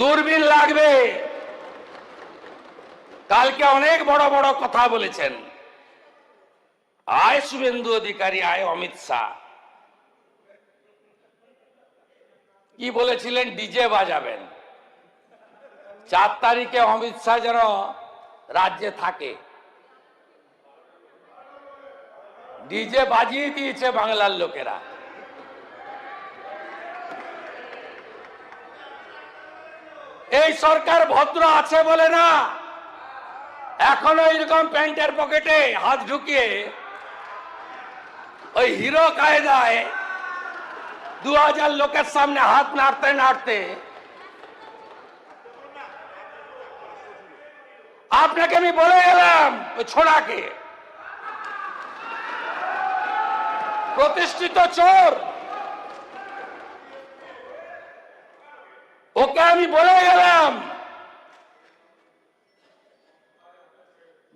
দূরবীন লাগবে। কালকে অনেক বড় বড় কথা বলেছেন, আয় শুভেন্দু অধিকারী, আয় অমিত শাহ। কি বলেছিলেন? ডিজে বাজাবেন। 4 তারিখে অমিত শাহ যেন রাজ্যে থাকে। ডিজে বাজিয়ে দিয়েছে বাংলার লোকেরা। এই সরকার ভদ্র আছে বলে না, এখনো এরকম প্যান্টের পকেটে হাত ঢুকিয়ে ওই হিরো কায়দায় 2000 লোকের সামনে হাত নাড়তে নাড়তে আপনাকে আমি বলে গেলাম, ওই ছোড়াকে, প্রতিষ্ঠিত চোর, ওকে আমি বলে গেলাম,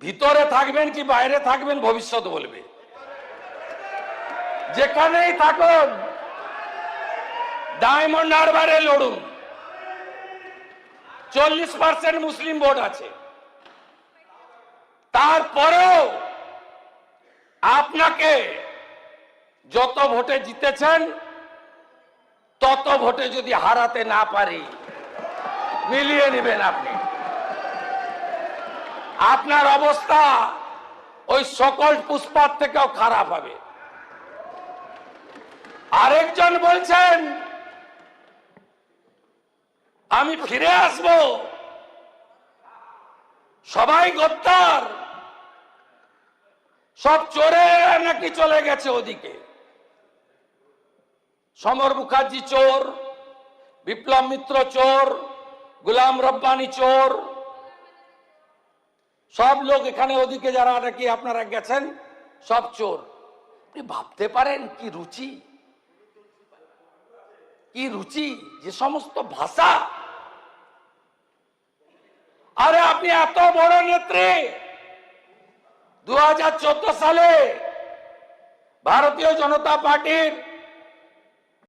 ভিতরে থাকবেন কি বাইরে থাকবেন ভবিষ্যৎ বলবে। যেখানেই থাকুন ডায়মন্ড হারবারে লড়ুন। 40% মুসলিম ভোট আছে, তারপরেও আপনাকে যত ভোটে জিতেছেন তত ভোটে যদি হারাতে না পারি, মিলিয়ে নেবেন আপনি। আপনার অবস্থা ওই সকল পুষ্পার থেকেও খারাপ হবে। আরেকজন বলছেন আমি ফিরে আসব, সবাই গদ্দার, সব চোরে নাকি চলে গেছে ওদিকে। সমর মুখার্জি চোর, বিপ্লব মিত্র চোর, গোলাম রব্বানি চোর, সব লোক এখানে ওদিকে যারা নাকি আপনারা গেছেন সব চোর। আপনি ভাবতে পারেন কি রুচি, কি রুচি, যে সমস্ত ভাষা। আরে আপনি এত বড় নেত্রী, 2014 সালে ভারতীয় জনতা পার্টির